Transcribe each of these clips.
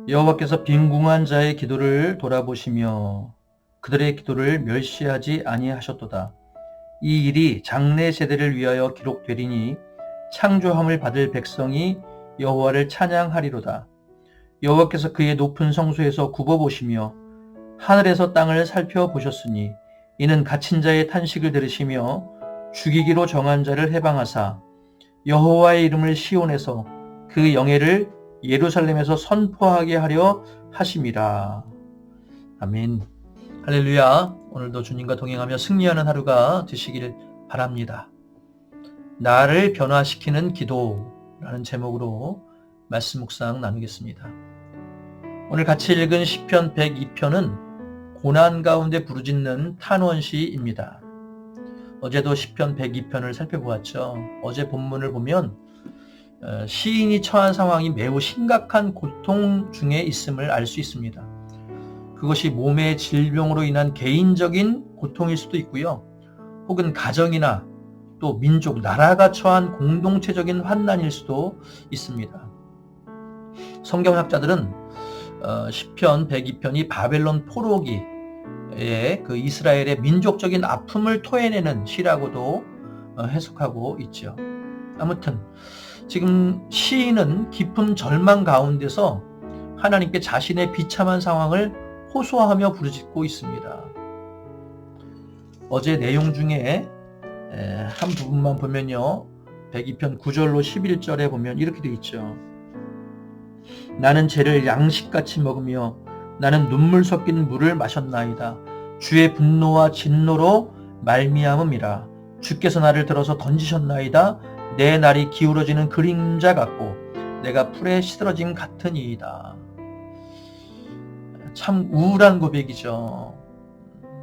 여호와께서 빈궁한 자의 기도를 돌아보시며 그들의 기도를 멸시하지 아니하셨도다. 이 일이 장래 세대를 위하여 기록되리니 창조함을 받을 백성이 여호와를 찬양하리로다. 여호와께서 그의 높은 성소에서 굽어보시며 하늘에서 땅을 살펴보셨으니 이는 갇힌 자의 탄식을 들으시며 죽이기로 정한 자를 해방하사 여호와의 이름을 시온에서 그 영예를 예루살렘에서 선포하게 하려 하심이라. 아멘. 할렐루야. 오늘도 주님과 동행하며 승리하는 하루가 되시길 바랍니다. 나를 변화시키는 기도라는 제목으로 말씀 묵상 나누겠습니다. 오늘 같이 읽은 시편 102편은 고난 가운데 부르짖는 탄원시입니다. 어제도 시편 102편을 살펴보았죠. 어제 본문을 보면 시인이 처한 상황이 매우 심각한 고통 중에 있음을 알 수 있습니다. 그것이 몸의 질병으로 인한 개인적인 고통일 수도 있고요. 혹은 가정이나 또 민족, 나라가 처한 공동체적인 환난일 수도 있습니다. 성경학자들은 시편 102편이 바벨론 포로기의 그 이스라엘의 민족적인 아픔을 토해내는 시라고도 해석하고 있죠. 아무튼 지금 시인은 깊은 절망 가운데서 하나님께 자신의 비참한 상황을 호소하며 부르짖고 있습니다. 어제 내용 중에 한 부분만 보면요. 102편 9절로 11절에 보면 이렇게 되어 있죠. 나는 죄를 양식같이 먹으며 나는 눈물 섞인 물을 마셨나이다. 주의 분노와 진노로 말미암음이라. 주께서 나를 들어서 던지셨나이다. 내 날이 기울어지는 그림자 같고 내가 풀에 시들어진 같으니이다. 참 우울한 고백이죠.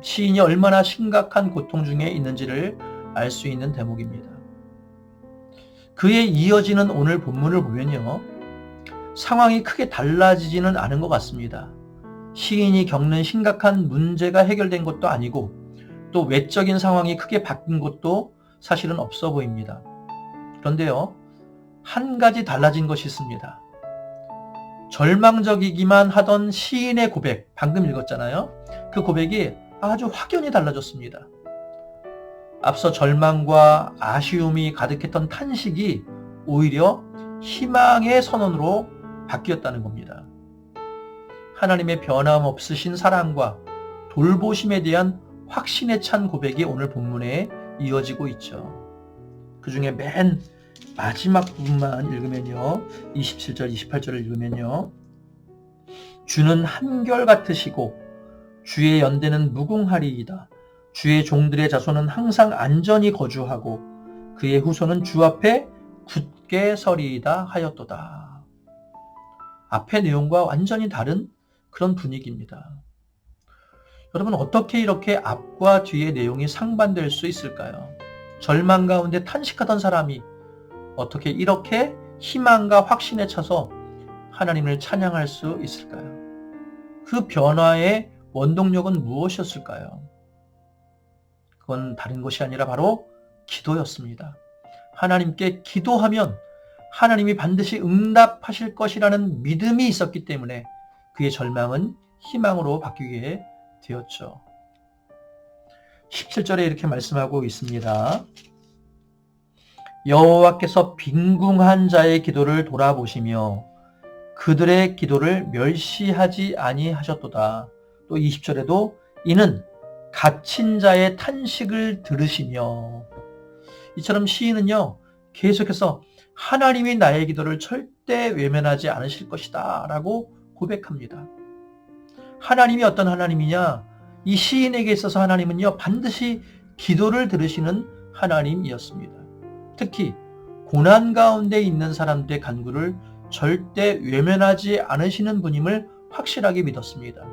시인이 얼마나 심각한 고통 중에 있는지를 알 수 있는 대목입니다. 그에 이어지는 오늘 본문을 보면요. 상황이 크게 달라지지는 않은 것 같습니다. 시인이 겪는 심각한 문제가 해결된 것도 아니고 또 외적인 상황이 크게 바뀐 것도 사실은 없어 보입니다. 그런데요, 한 가지 달라진 것이 있습니다. 절망적이기만 하던 시인의 고백, 방금 읽었잖아요. 그 고백이 아주 확연히 달라졌습니다. 앞서 절망과 아쉬움이 가득했던 탄식이 오히려 희망의 선언으로 바뀌었다는 겁니다. 하나님의 변함없으신 사랑과 돌보심에 대한 확신에 찬 고백이 오늘 본문에 이어지고 있죠. 그 중에 맨 마지막 부분만 읽으면요. 27절, 28절을 읽으면요. 주는 한결같으시고 주의 연대는 무궁하리이다. 주의 종들의 자손은 항상 안전히 거주하고 그의 후손은 주 앞에 굳게 서리이다 하였도다. 앞의 내용과 완전히 다른 그런 분위기입니다. 여러분, 어떻게 이렇게 앞과 뒤의 내용이 상반될 수 있을까요? 절망 가운데 탄식하던 사람이 어떻게 이렇게 희망과 확신에 차서 하나님을 찬양할 수 있을까요? 그 변화의 원동력은 무엇이었을까요? 그건 다른 것이 아니라 바로 기도였습니다. 하나님께 기도하면 하나님이 반드시 응답하실 것이라는 믿음이 있었기 때문에 그의 절망은 희망으로 바뀌게 되었죠. 17절에 이렇게 말씀하고 있습니다. 여호와께서 빈궁한 자의 기도를 돌아보시며 그들의 기도를 멸시하지 아니하셨도다. 또 20절에도 이는 갇힌 자의 탄식을 들으시며, 이처럼 시인은요 계속해서 하나님이 나의 기도를 절대 외면하지 않으실 것이다 라고 고백합니다. 하나님이 어떤 하나님이냐? 이 시인에게 있어서 하나님은요 반드시 기도를 들으시는 하나님이었습니다. 특히 고난 가운데 있는 사람들의 간구를 절대 외면하지 않으시는 분임을 확실하게 믿었습니다.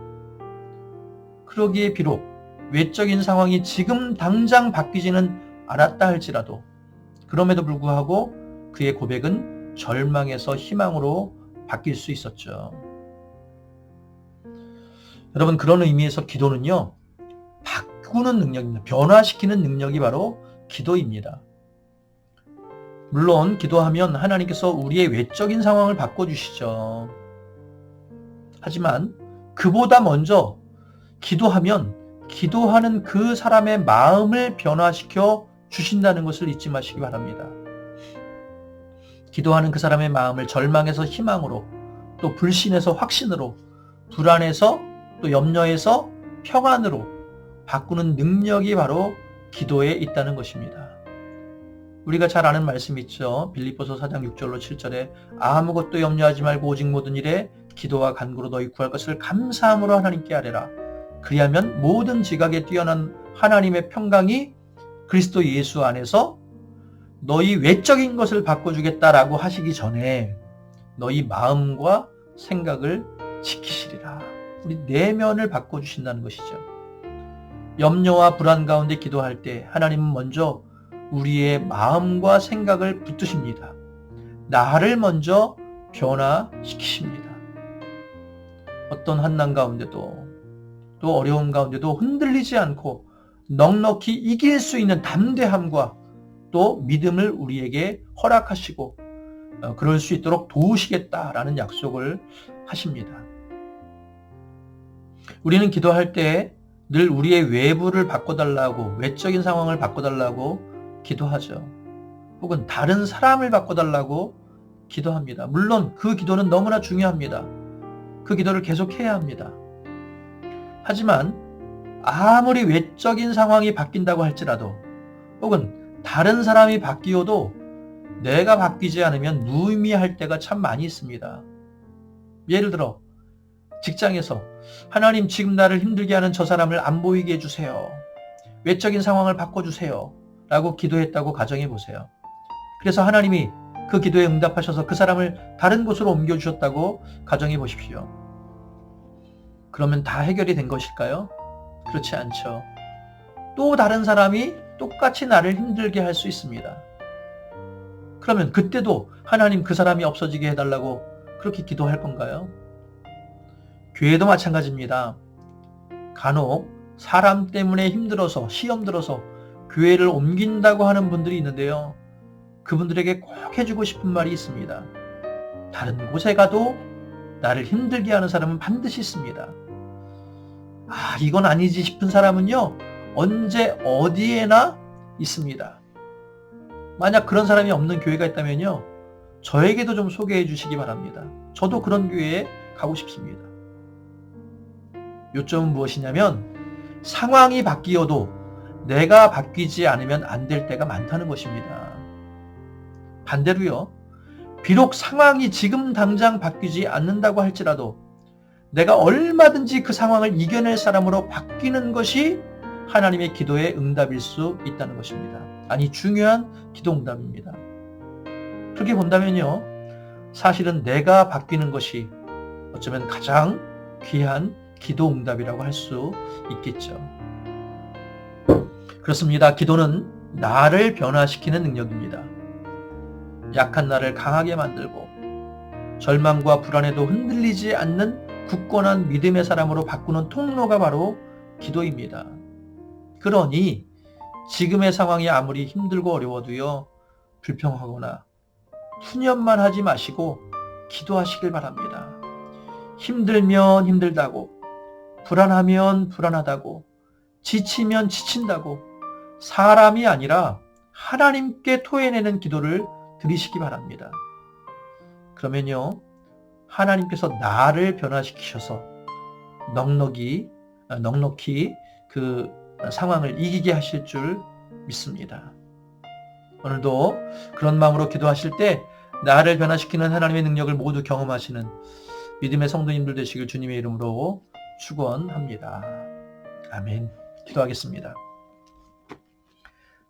그러기에 비록 외적인 상황이 지금 당장 바뀌지는 않았다 할지라도 그럼에도 불구하고 그의 고백은 절망에서 희망으로 바뀔 수 있었죠. 여러분, 그런 의미에서 기도는요 바꾸는 능력입니다. 변화시키는 능력이 바로 기도입니다. 물론 기도하면 하나님께서 우리의 외적인 상황을 바꿔주시죠. 하지만 그보다 먼저 기도하면 기도하는 그 사람의 마음을 변화시켜 주신다는 것을 잊지 마시기 바랍니다. 기도하는 그 사람의 마음을 절망에서 희망으로, 또 불신에서 확신으로, 불안에서 또 염려에서 평안으로 바꾸는 능력이 바로 기도에 있다는 것입니다. 우리가 잘 아는 말씀 있죠. 빌립보서 4장 6절로 7절에 아무것도 염려하지 말고 오직 모든 일에 기도와 간구로 너희 구할 것을 감사함으로 하나님께 아뢰라. 그리하면 모든 지각에 뛰어난 하나님의 평강이 그리스도 예수 안에서 너희 외적인 것을 바꿔주겠다라고 하시기 전에 너희 마음과 생각을 지키시리라. 우리 내면을 바꿔주신다는 것이죠. 염려와 불안 가운데 기도할 때 하나님은 먼저 우리의 마음과 생각을 붙드십니다. 나를 먼저 변화시키십니다. 어떤 환난 가운데도 또 어려움 가운데도 흔들리지 않고 넉넉히 이길 수 있는 담대함과 또 믿음을 우리에게 허락하시고 그럴 수 있도록 도우시겠다라는 약속을 하십니다. 우리는 기도할 때 늘 우리의 외부를 바꿔달라고, 외적인 상황을 바꿔달라고 기도하죠. 혹은 다른 사람을 바꿔달라고 기도합니다. 물론 그 기도는 너무나 중요합니다. 그 기도를 계속해야 합니다. 하지만 아무리 외적인 상황이 바뀐다고 할지라도 혹은 다른 사람이 바뀌어도 내가 바뀌지 않으면 무의미할 때가 참 많이 있습니다. 예를 들어 직장에서 하나님 지금 나를 힘들게 하는 저 사람을 안 보이게 해주세요. 외적인 상황을 바꿔주세요. 라고 기도했다고 가정해 보세요. 그래서 하나님이 그 기도에 응답하셔서 그 사람을 다른 곳으로 옮겨주셨다고 가정해 보십시오. 그러면 다 해결이 된 것일까요? 그렇지 않죠. 또 다른 사람이 똑같이 나를 힘들게 할 수 있습니다. 그러면 그때도 하나님 그 사람이 없어지게 해달라고 그렇게 기도할 건가요? 교회도 마찬가지입니다. 간혹 사람 때문에 힘들어서 시험 들어서 교회를 옮긴다고 하는 분들이 있는데요. 그분들에게 꼭 해주고 싶은 말이 있습니다. 다른 곳에 가도 나를 힘들게 하는 사람은 반드시 있습니다. 이건 아니지 싶은 사람은요, 언제 어디에나 있습니다. 만약 그런 사람이 없는 교회가 있다면요, 저에게도 좀 소개해 주시기 바랍니다. 저도 그런 교회에 가고 싶습니다. 요점은 무엇이냐면 상황이 바뀌어도 내가 바뀌지 않으면 안 될 때가 많다는 것입니다. 반대로요, 비록 상황이 지금 당장 바뀌지 않는다고 할지라도 내가 얼마든지 그 상황을 이겨낼 사람으로 바뀌는 것이 하나님의 기도의 응답일 수 있다는 것입니다. 아니, 중요한 기도 응답입니다. 그렇게 본다면요, 사실은 내가 바뀌는 것이 어쩌면 가장 귀한 기도 응답이라고 할 수 있겠죠. 그렇습니다. 기도는 나를 변화시키는 능력입니다. 약한 나를 강하게 만들고 절망과 불안에도 흔들리지 않는 굳건한 믿음의 사람으로 바꾸는 통로가 바로 기도입니다. 그러니 지금의 상황이 아무리 힘들고 어려워도요, 불평하거나 푸념만 하지 마시고 기도하시길 바랍니다. 힘들면 힘들다고, 불안하면 불안하다고, 지치면 지친다고 사람이 아니라 하나님께 토해내는 기도를 드리시기 바랍니다. 그러면요, 하나님께서 나를 변화시키셔서 넉넉히 그 상황을 이기게 하실 줄 믿습니다. 오늘도 그런 마음으로 기도하실 때 나를 변화시키는 하나님의 능력을 모두 경험하시는 믿음의 성도님들 되시길 주님의 이름으로 축원합니다. 아멘. 기도하겠습니다.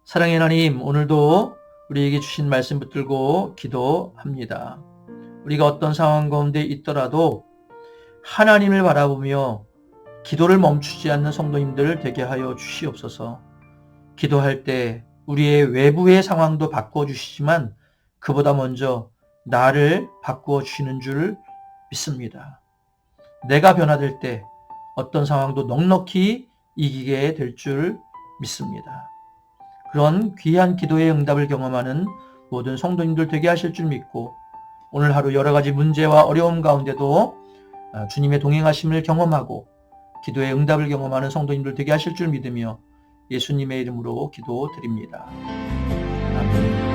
사랑의 하나님, 오늘도 우리에게 주신 말씀 붙들고 기도합니다. 우리가 어떤 상황 가운데 있더라도 하나님을 바라보며 기도를 멈추지 않는 성도님들 되게 하여 주시옵소서. 기도할 때 우리의 외부의 상황도 바꿔주시지만 그보다 먼저 나를 바꾸어 주시는 줄 믿습니다. 내가 변화될 때 어떤 상황도 넉넉히 이기게 될 줄 믿습니다. 그런 귀한 기도의 응답을 경험하는 모든 성도님들 되게 하실 줄 믿고 오늘 하루 여러 가지 문제와 어려움 가운데도 주님의 동행하심을 경험하고 기도의 응답을 경험하는 성도님들 되게 하실 줄 믿으며 예수님의 이름으로 기도드립니다. 아멘.